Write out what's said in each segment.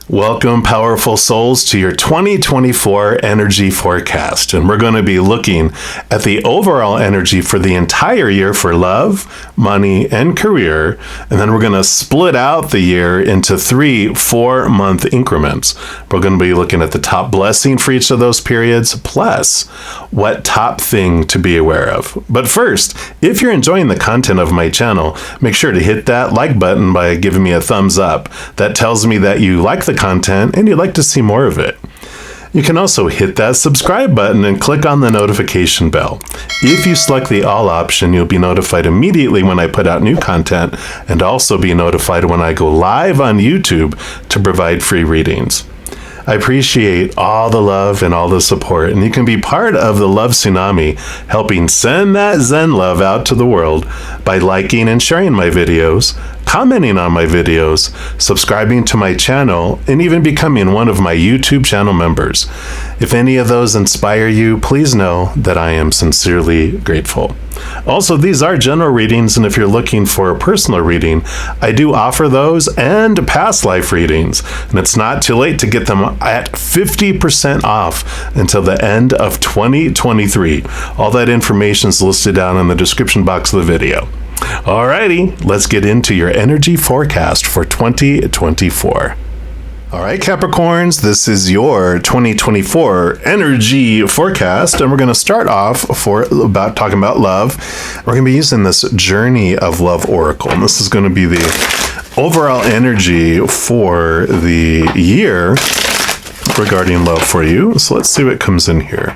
Welcome, powerful souls, to your 2024 energy forecast. And we're going to be looking at the overall energy for the entire year for love, money, and career. And then we're going to split out the year into 3 4-month increments. We're going to be looking at the top blessing for each of those periods, plus what top thing to be aware of. But first, if you're enjoying the content of my channel, make sure to hit that like button by giving me a thumbs up. That tells me that you like the content and you'd like to see more of it. You can also hit that subscribe button and click on the notification bell. If you select the all option, you'll be notified immediately when I put out new content and also be notified when I go live on YouTube to provide free readings. I appreciate all the love and all the support, and you can be part of the Love Tsunami, helping send that Zen love out to the world by liking and sharing my videos, commenting on my videos, subscribing to my channel, and even becoming one of my YouTube channel members. If any of those inspire you, please know that I am sincerely grateful. Also, these are general readings, and if you're looking for a personal reading, I do offer those and past life readings, and it's not too late to get them at 50% off until the end of 2023. All that information is listed down in the description box of the video. Alrighty, let's get into your energy forecast for 2024. All right, Capricorns, this is your 2024 energy forecast, and we're going to start off talking about love. We're going to be using this Journey of Love Oracle, and this is going to be the overall energy for the year regarding love for you. So let's see what comes in here.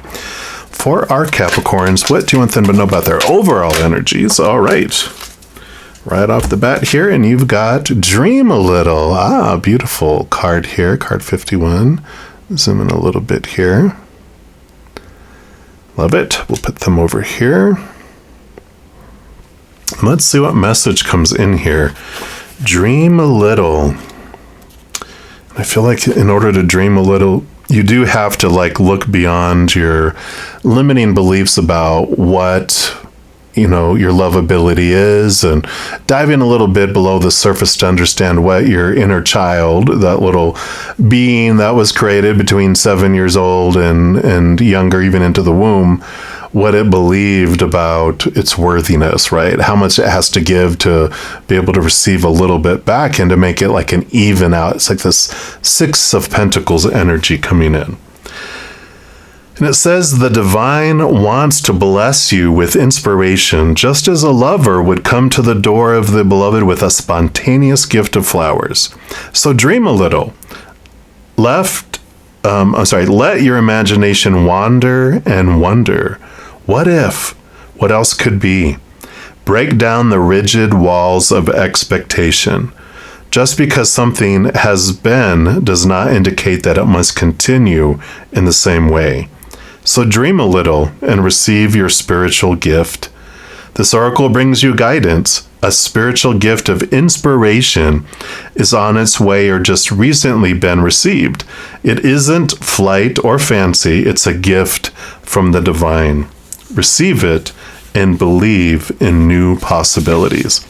For our Capricorns, what do you want them to know about their overall energies? All right. Right off the bat here, and you've got Dream a Little. Beautiful card here, card 51. Zoom in a little bit here. Love it. We'll put them over here. Let's see what message comes in here. Dream a little. I feel like in order to dream a little, you do have to look beyond your limiting beliefs about what your lovability is, and dive in a little bit below the surface to understand what your inner child, that little being that was created between 7 years old and younger, even into the womb, what it believed about its worthiness, right? How much it has to give to be able to receive a little bit back and to make it like an even out. It's like this 6 of Pentacles energy coming in. And it says the divine wants to bless you with inspiration, just as a lover would come to the door of the beloved with a spontaneous gift of flowers. So dream a little. Let your imagination wander and wonder. What if? What else could be? Break down the rigid walls of expectation. Just because something has been does not indicate that it must continue in the same way. So dream a little and receive your spiritual gift. This oracle brings you guidance. A spiritual gift of inspiration is on its way or just recently been received. It isn't flight or fancy. It's a gift from the divine. Receive it and believe in new possibilities.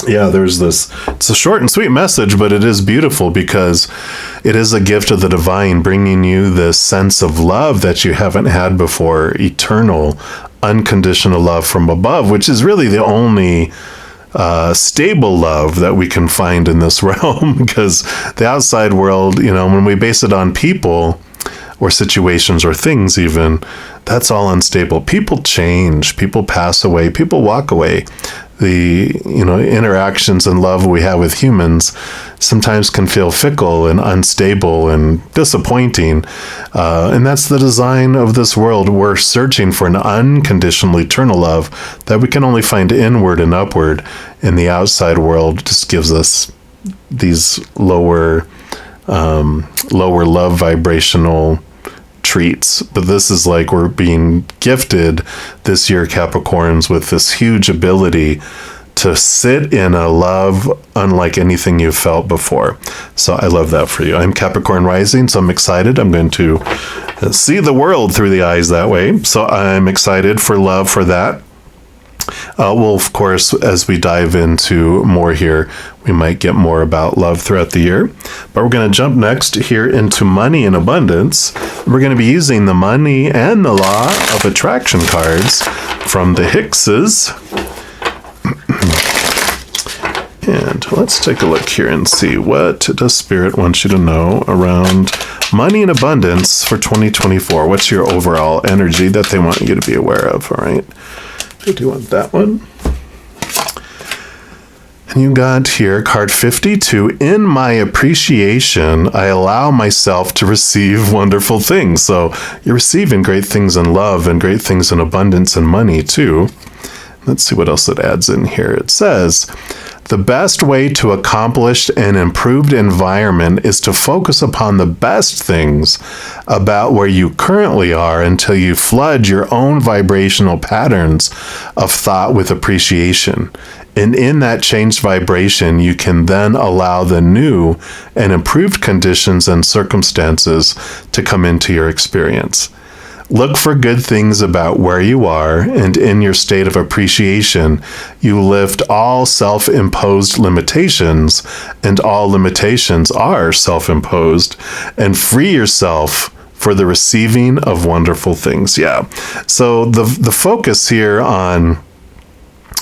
Yeah, there's this, it's a short and sweet message, but it is beautiful because it is a gift of the divine bringing you this sense of love that you haven't had before, eternal, unconditional love from above, which is really the only stable love that we can find in this realm, because the outside world, when we base it on people or situations or things even, that's all unstable. People change, people pass away, people walk away. The interactions and love we have with humans sometimes can feel fickle and unstable and disappointing, and that's the design of this world. We're searching for an unconditional eternal love that we can only find inward and upward, and the outside world just gives us these lower love vibrational treats. But this is like we're being gifted this year, Capricorns, with this huge ability to sit in a love unlike anything you've felt before. So I love that for you. I'm Capricorn rising, so I'm excited. I'm going to see the world through the eyes that way. So I'm excited for love for that. Well, of course, as we dive into more here, we might get more about love throughout the year. But we're going to jump next here into money and abundance. We're going to be using the money and the law of attraction cards from the Hickses. And let's take a look here and see what does Spirit want you to know around money and abundance for 2024. What's your overall energy that they want you to be aware of? All right. I do want that one. And you got here card 52. In my appreciation, I allow myself to receive wonderful things. So you're receiving great things in love and great things in abundance and money too. Let's see what else it adds in here. It says, the best way to accomplish an improved environment is to focus upon the best things about where you currently are until you flood your own vibrational patterns of thought with appreciation. And in that changed vibration, you can then allow the new and improved conditions and circumstances to come into your experience. Look for good things about where you are, and in your state of appreciation, you lift all self-imposed limitations, and all limitations are self-imposed, and free yourself for the receiving of wonderful things. Yeah. So the focus here on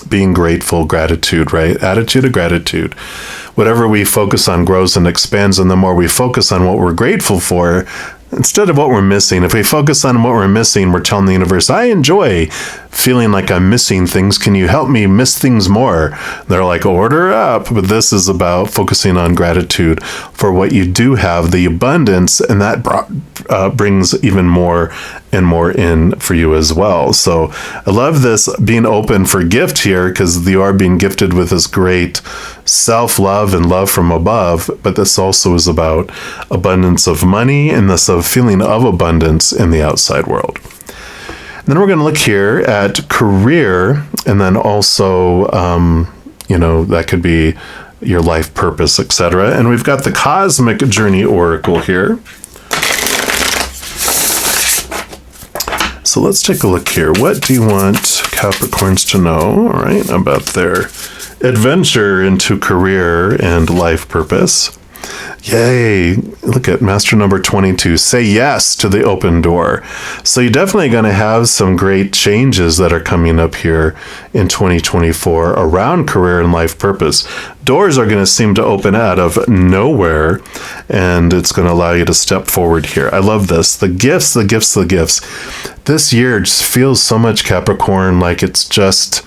being grateful, gratitude, right? Attitude of gratitude. Whatever we focus on grows and expands, and the more we focus on what we're grateful for, instead of what we're missing, if we focus on what we're missing, we're telling the universe, I enjoy feeling like I'm missing things. Can you help me miss things more? They're like, order up. But this is about focusing on gratitude for what you do have, the abundance, and that brings even more and more in for you as well. So I love this being open for gift here, because you are being gifted with this great self-love and love from above, but this also is about abundance of money and this of feeling of abundance in the outside world. And then we're going to look here at career, and then also, that could be your life purpose, etc. And we've got the Cosmic Journey Oracle here. So let's take a look here. What do you want Capricorns to know, all right, about their adventure into career and life purpose? Yay. Look at Master number 22. Say yes to the open door. So you're definitely going to have some great changes that are coming up here in 2024 around career and life purpose. Doors are going to seem to open out of nowhere, and it's going to allow you to step forward here. I love this. The gifts, the gifts, the gifts. This year just feels so much Capricorn like it's just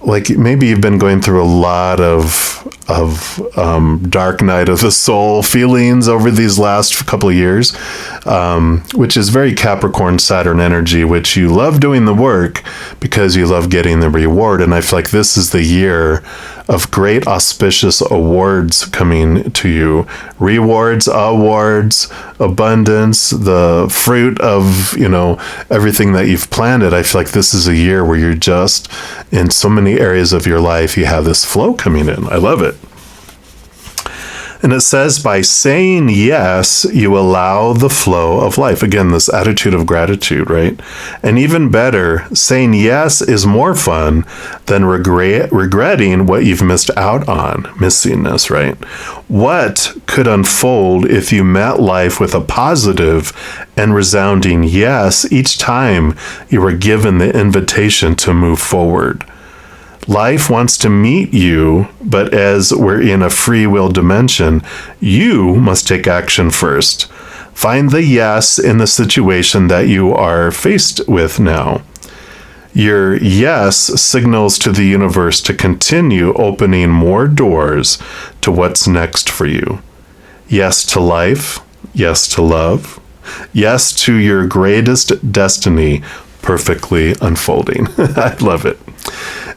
like maybe you've been going through a lot of dark night of the soul feelings over these last couple of years, which is very Capricorn Saturn energy, which you love doing the work because you love getting the reward. And I feel like this is the year of great auspicious awards coming to you. Rewards, awards, abundance, the fruit of, everything that you've planted. I feel like this is a year where you're just in so many areas of your life, you have this flow coming in. I love it. And it says, by saying yes, you allow the flow of life. Again, this attitude of gratitude, right? And even better, saying yes is more fun than regretting what you've missed out on, missingness, right? What could unfold if you met life with a positive and resounding yes each time you were given the invitation to move forward? Life wants to meet you, but as we're in a free will dimension, you must take action first. Find the yes in the situation that you are faced with now. Your yes signals to the universe to continue opening more doors to what's next for you. Yes to life, yes to love, yes to your greatest destiny perfectly unfolding. I love it.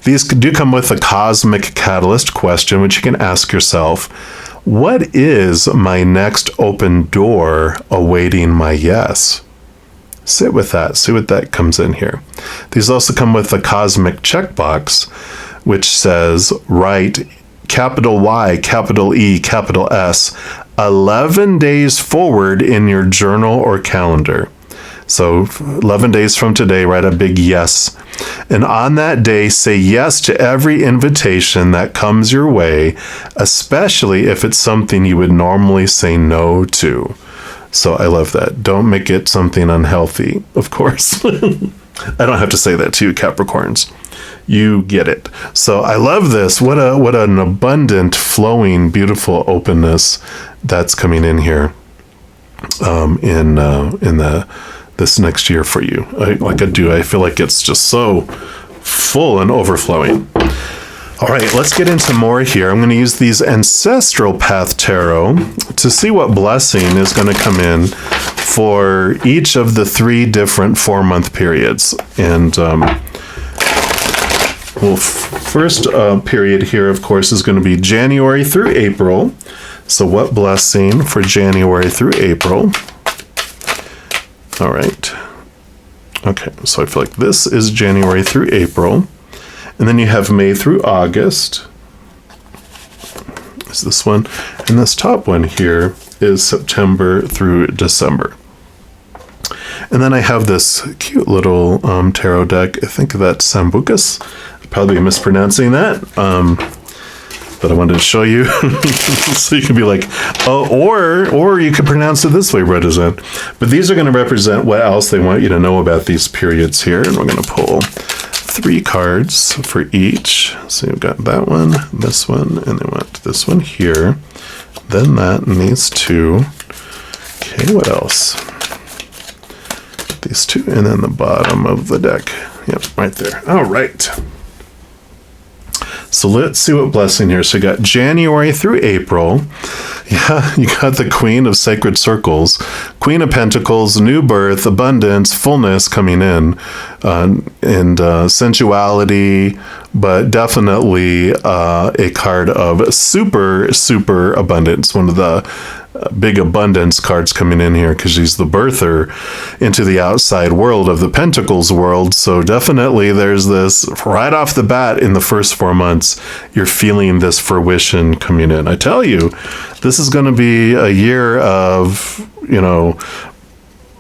These do come with a cosmic catalyst question, which you can ask yourself, what is my next open door awaiting my yes? Sit with that. See what that comes in here. These also come with a cosmic checkbox, which says, write capital Y, capital E, capital S, 11 days forward in your journal or calendar. So 11 days from today, write a big yes And on that day, say yes to every invitation that comes your way, especially if it's something you would normally say no to. So I love that. Don't make it something unhealthy, of course. I don't have to say that to you, Capricorns. You get it. So I love this. What an abundant, flowing, beautiful openness that's coming in here in this next year for you. I feel like it's just so full and overflowing. All right, let's get into more here. I'm going to use these Ancestral Path Tarot to see what blessing is going to come in for each of the 3 different 4-month periods. And first period here, of course, is going to be January through April. So what blessing for January through April? All right. Okay, so I feel like this is January through April. And then you have May through August. Is this one. And this top one here is September through December. And then I have this cute little tarot deck. I think that's Sambucus. Probably mispronouncing that. But I wanted to show you so you can be like, oh, or you could pronounce it this way, bruddaZen. But these are going to represent what else they want you to know about these periods here. And we're going to pull 3 cards for each. So you've got that one, this one, and then want this one here. Then that, and these 2. Okay, what else? These 2, and then the bottom of the deck. Yep, right there. All right. So let's see what blessing here. So you got January through April. Yeah, you got the Queen of Sacred Circles, Queen of Pentacles, new birth, abundance, fullness coming in, and sensuality, but definitely a card of super, super abundance. One of the big abundance cards coming in here because she's the birther into the outside world of the Pentacles world. So definitely there's this right off the bat in the first 4 months, you're feeling this fruition coming in. I tell you, this is going to be a year of,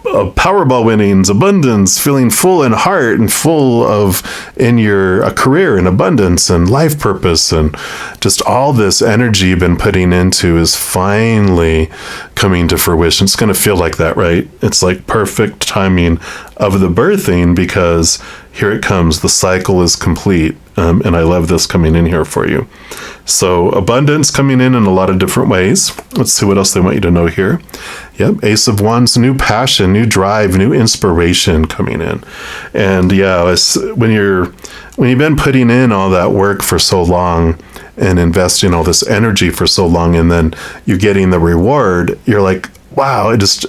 Powerball winnings, abundance, feeling full in heart and full of in your career and abundance and life purpose, and just all this energy you've been putting into is finally coming to fruition. It's going to feel like that, right? It's like perfect timing of the birthing because here it comes. The cycle is complete. And I love this coming in here for you. So abundance coming in a lot of different ways. Let's see what else they want you to know here. Yep, Ace of Wands, new passion, new drive, new inspiration coming in. And yeah, when you've been putting in all that work for so long and investing all this energy for so long, and then you're getting the reward, you're like, wow, it just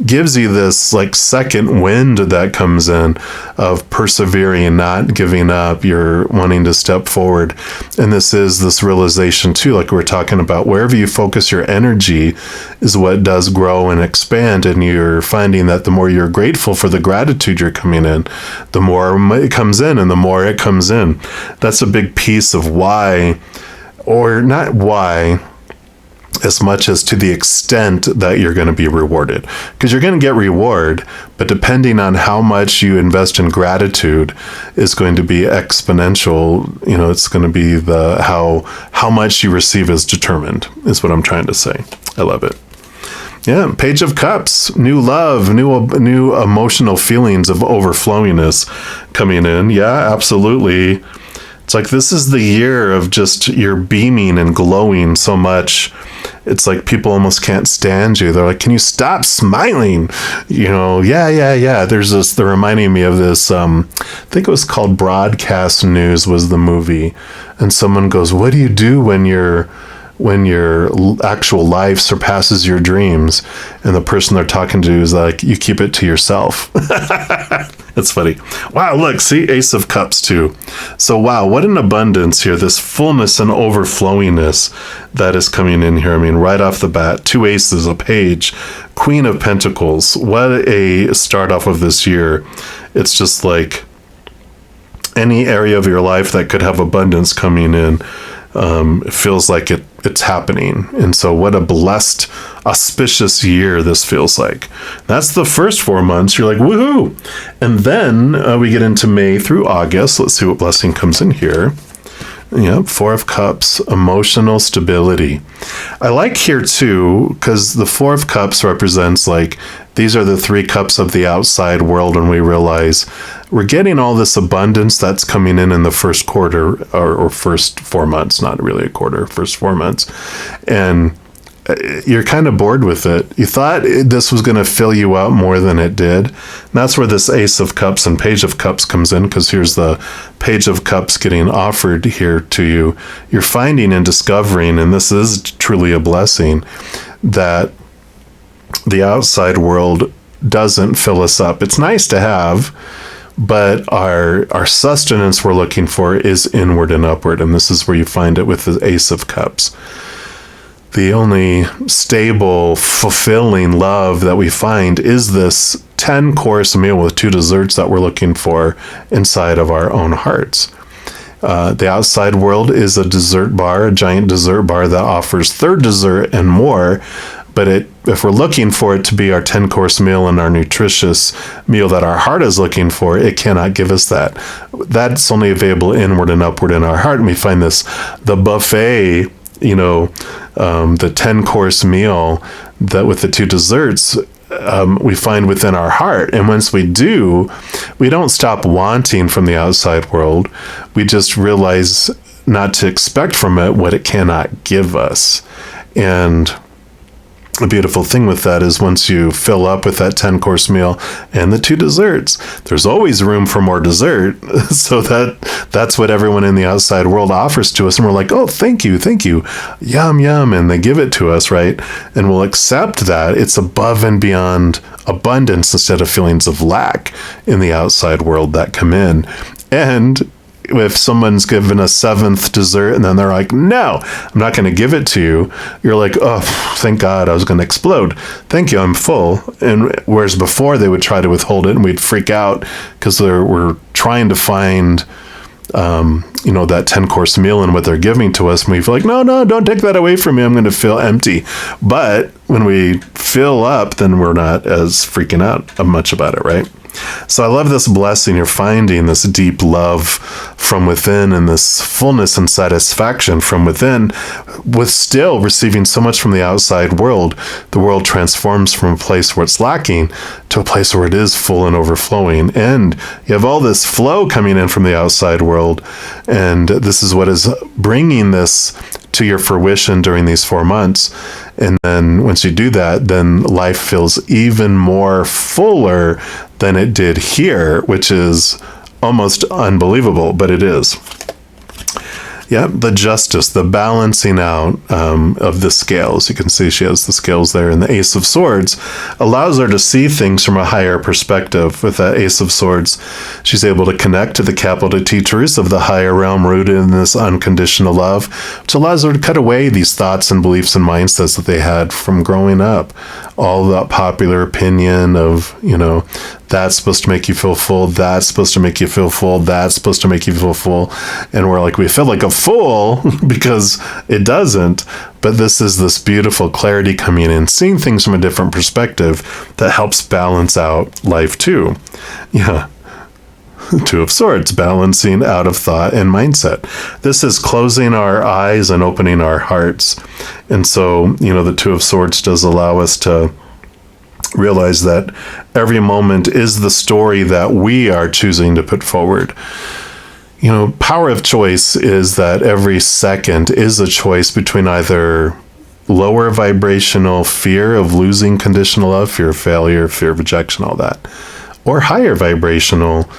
gives you this like second wind that comes in of persevering, not giving up. You're wanting to step forward. And this is this realization too, like we were talking about, wherever you focus your energy is what does grow and expand. And you're finding that the more you're grateful for the gratitude you're coming in, the more it comes in and the more it comes in. That's a big piece of why, or not why, as much as to the extent that you're going to be rewarded, because you're going to get reward, but depending on how much you invest in gratitude is going to be exponential. It's going to be how much you receive is determined, is what I'm trying to say. I love it. Yeah, Page of Cups, new love, new emotional feelings of overflowingness coming in. Yeah, absolutely. It's like this is the year of just you're beaming and glowing so much. It's like people almost can't stand you. They're like, can you stop smiling? Yeah. There's this, they're reminding me of this, I think it was called Broadcast News was the movie. And someone goes, what do you do when your actual life surpasses your dreams? And the person they're talking to is like, you keep it to yourself. It's funny. Wow, look, see, Ace of Cups too. So wow, what an abundance here, this fullness and overflowingness that is coming in here. I mean, right off the bat, 2 aces, a page, Queen of Pentacles. What a start off of this year. It's just like any area of your life that could have abundance coming in. It feels like it's happening. And so what a blessed, auspicious year this feels like. That's the first 4 months. You're like, woohoo. And then we get into May through August. Let's see what blessing comes in here. Yeah, Four of Cups, emotional stability. I like here too, because the Four of Cups represents like, these are the 3 cups of the outside world, and we realize we're getting all this abundance that's coming in the first quarter, or first 4 months, not really a quarter, first 4 months. And you're kind of bored with it. You thought this was going to fill you out more than it did. And that's where this Ace of Cups and Page of Cups comes in, because here's the Page of Cups getting offered here to you. You're finding and discovering, and this is truly a blessing, that the outside world doesn't fill us up. It's nice to have, but our sustenance we're looking for is inward and upward. And this is where you find it with the Ace of Cups. The only stable, fulfilling love that we find is this 10-course meal with 2 desserts that we're looking for inside of our own hearts. The outside world is a dessert bar, a giant dessert bar that offers 3rd dessert and more. But if we're looking for it to be our 10-course meal and our nutritious meal that our heart is looking for, it cannot give us that. That's only available inward and upward in our heart. And we find the buffet, the 10-course meal that with the 2 desserts, we find within our heart. And once we do, we don't stop wanting from the outside world. We just realize not to expect from it what it cannot give us. And the beautiful thing with that is once you fill up with that 10-course meal and the 2 desserts, there's always room for more dessert. So that's what everyone in the outside world offers to us. And we're like, oh, thank you. Yum, yum. And they give it to us, right? And we'll accept that. It's above and beyond abundance instead of feelings of lack in the outside world that come in. And if someone's given a 7th dessert and then they're like, no, I'm not going to give it to you, you're like, oh, thank God, I was going to explode. Thank you, I'm full. And whereas before they would try to withhold it and we'd freak out because we're trying to find, that 10-course meal and what they're giving to us. And we feel like, no, don't take that away from me. I'm going to feel empty. But when we fill up, then we're not as freaking out much about it, right? So I love this blessing. You're finding this deep love from within and this fullness and satisfaction from within, with still receiving so much from the outside world. The world transforms from a place where it's lacking to a place where it is full and overflowing. And you have all this flow coming in from the outside world. And this is what is bringing this to your fruition during these 4 months. And then once you do that, then life feels even more fuller than it did here, which is almost unbelievable, but it is. Yeah, the justice, the balancing out of the scales. You can see she has the scales there, and the Ace of Swords allows her to see things from a higher perspective. With that Ace of Swords, she's able to connect to the capital T truths of the higher realm rooted in this unconditional love, which allows her to cut away these thoughts and beliefs and mindsets that they had from growing up. All that popular opinion of, that's supposed to make you feel full, that's supposed to make you feel full, that's supposed to make you feel full. And we're like, we feel like a fool because it doesn't. But this beautiful clarity coming in, seeing things from a different perspective that helps balance out life too. Yeah. 2 of Swords, balancing out of thought and mindset. This is closing our eyes and opening our hearts. And so, the 2 of Swords does allow us to realize that every moment is the story that we are choosing to put forward. Power of choice is that every second is a choice between either lower vibrational fear of losing conditional love, fear of failure, fear of rejection, all that, or higher vibrational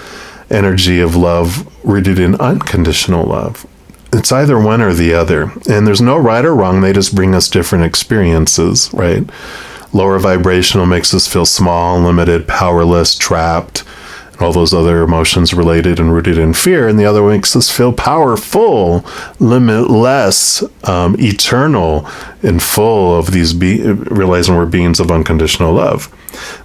energy of love rooted in unconditional love. It's either one or the other. And there's no right or wrong. They just bring us different experiences, right? Lower vibrational makes us feel small, limited, powerless, trapped, and all those other emotions related and rooted in fear. And the other makes us feel powerful, limitless, eternal, and full of these realizing we're beings of unconditional love.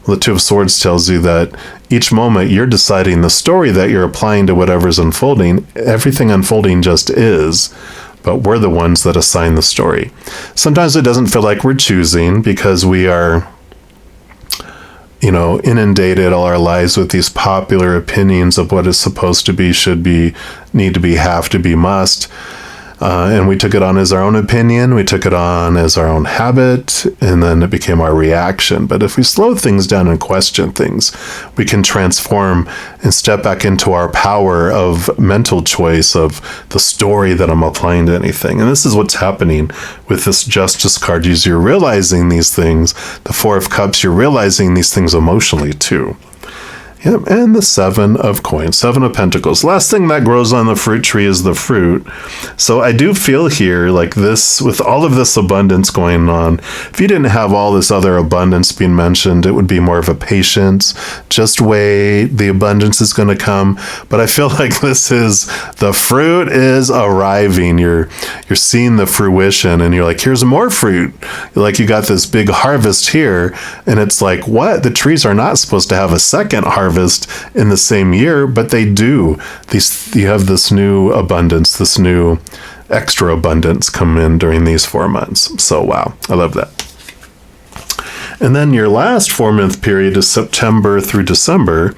The 2 of Swords tells you that each moment you're deciding the story that you're applying to whatever's unfolding. Everything unfolding just is. but we're the ones that assign the story. Sometimes it doesn't feel like we're choosing because we are, inundated all our lives with these popular opinions of what is supposed to be, should be, need to be, have to be, must. And we took it on as our own opinion, we took it on as our own habit, and then it became our reaction. But if we slow things down and question things, we can transform and step back into our power of mental choice, of the story that I'm applying to anything. And this is what's happening with this Justice card. As you're realizing these things, the Four of Cups, you're realizing these things emotionally too. Yep, and the Seven of Coins, Seven of Pentacles. Last thing that grows on the fruit tree is the fruit. So I do feel here like this, with all of this abundance going on, if you didn't have all this other abundance being mentioned, it would be more of a patience. Just wait, the abundance is going to come. But I feel like this is, the fruit is arriving. You're seeing the fruition, and you're like, here's more fruit. Like, you got this big harvest here, and it's like, what? The trees are not supposed to have a second harvest in the same year, but they do. You have this new abundance, this new extra abundance come in during these 4 months. So wow, I love that. And then your last 4-month period is September through December,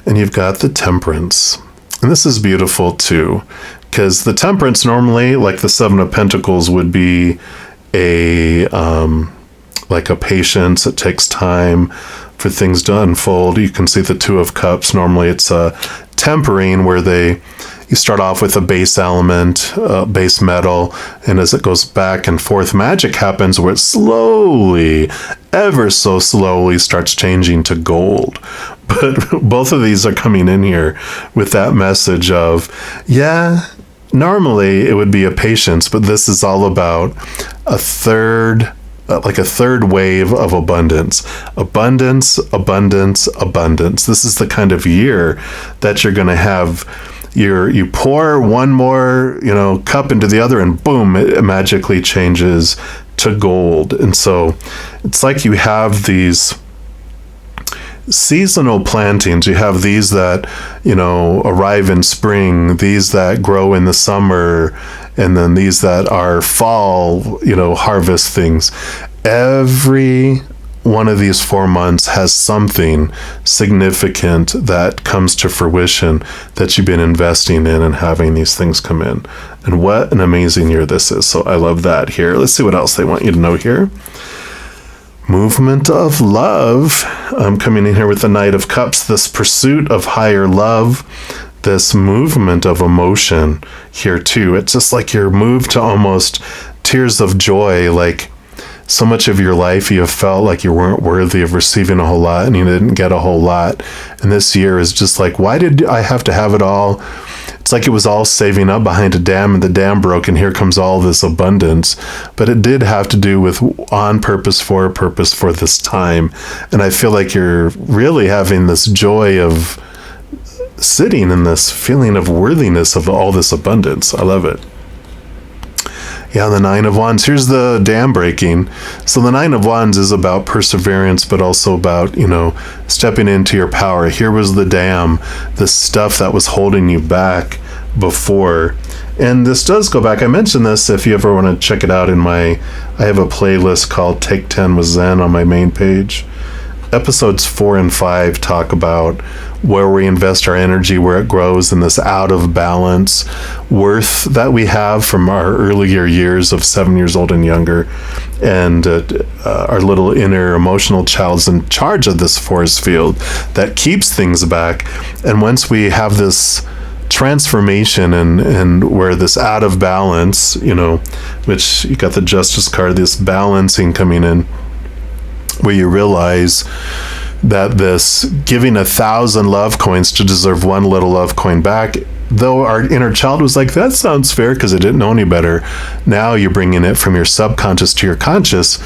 and you've got the Temperance. And this is beautiful too, because the Temperance normally, like the Seven of Pentacles, would be like a patience. It takes time for things to unfold. You can see the Two of Cups. Normally it's a tempering, where you start off with a base element, base metal, and as it goes back and forth, magic happens where it slowly, ever so slowly, starts changing to gold. But both of these are coming in here with that message of, normally it would be a patience, but this is all about a third wave of abundance. Abundance, abundance, abundance. This is the kind of year that you're going to have. You pour one more, cup into the other, and boom, it magically changes to gold. And so it's like you have these seasonal plantings. You have these that, arrive in spring, these that grow in the summer, and then these that are fall, harvest things. Every one of these 4 months has something significant that comes to fruition that you've been investing in and having these things come in. And what an amazing year this is. So I love that here. Let's see what else they want you to know here. Movement of love. I'm coming in here with the Knight of Cups, this pursuit of higher love, this movement of emotion here too. It's just like you're moved to almost tears of joy, like so much of your life you have felt like you weren't worthy of receiving a whole lot and you didn't get a whole lot. And this year is just like, why did I have to have it all? It's like it was all saving up behind a dam and the dam broke and here comes all this abundance. But it did have to do with on purpose for this time. And I feel like you're really having this joy of sitting in this feeling of worthiness of all this abundance. I love it. Yeah, the Nine of Wands. Here's the dam breaking. So the Nine of Wands is about perseverance, but also about, stepping into your power. Here was the dam, the stuff that was holding you back before. And this does go back. I mentioned this if you ever want to check it out I have a playlist called Take 10 with Zen on my main page. Episodes 4 and 5 talk about where we invest our energy, where it grows, and this out of balance worth that we have from our earlier years of 7 years old and younger. And our little inner emotional child's in charge of this force field that keeps things back. And once we have this transformation and where this out of balance, which you got the Justice card, this balancing coming in, where you realize that this giving 1,000 love coins to deserve one little love coin back, though our inner child was like, that sounds fair because it didn't know any better. Now you're bringing it from your subconscious to your conscious,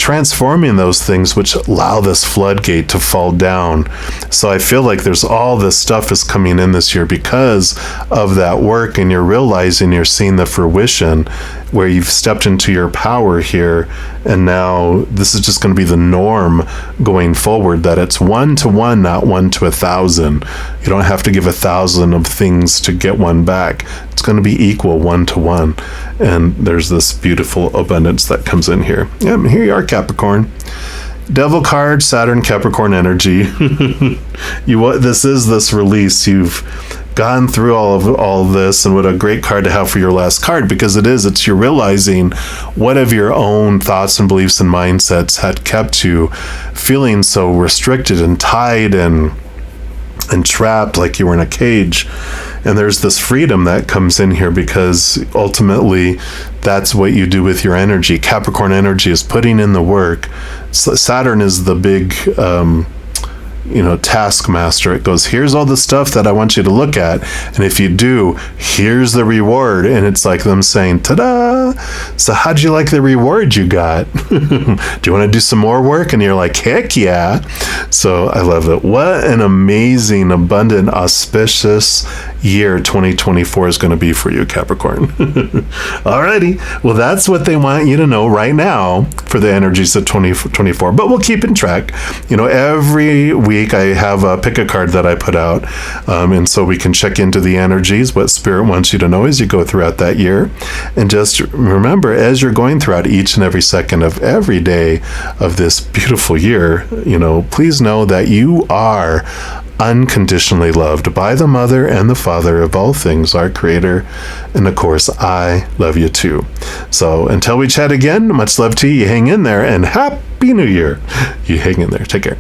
transforming those things which allow this floodgate to fall down. So I feel like there's all this stuff is coming in this year because of that work, and you're realizing you're seeing the fruition where you've stepped into your power here, and now this is just going to be the norm going forward, that it's 1 to 1, not 1 to 1,000. You don't have to give 1,000 of things to get one back. It's going to be equal 1 to 1, and there's this beautiful abundance that comes in here. Yeah, here you are, Capricorn. Devil card, Saturn, Capricorn energy. This is this release. You've gone through all of this, and what a great card to have for your last card, because it's you're realizing what of your own thoughts and beliefs and mindsets had kept you feeling so restricted and tied and trapped, like you were in a cage. And there's this freedom that comes in here, because ultimately that's what you do with your energy. Capricorn energy is putting in the work. Saturn is the big taskmaster. It goes, here's all the stuff that I want you to look at, and if you do, here's the reward. And it's like them saying, ta-da! So how'd you like the reward you got? Do you want to do some more work? And you're like, heck yeah. So I love it. What an amazing, abundant, auspicious year 2024 is going to be for you, Capricorn. Alrighty. Well, that's what they want you to know right now for the energies of 2024, but we'll keep in track. Every week I have a pick a card that I put out, and so we can check into the energies, what Spirit wants you to know as you go throughout that year. And just remember, as you're going throughout each and every second of every day of this beautiful year, please know that you are unconditionally loved by the Mother and the Father of all things, our Creator. And of course, I love you too. So until we chat again, much love to you. You hang in there, and Happy New Year. You hang in there. Take care.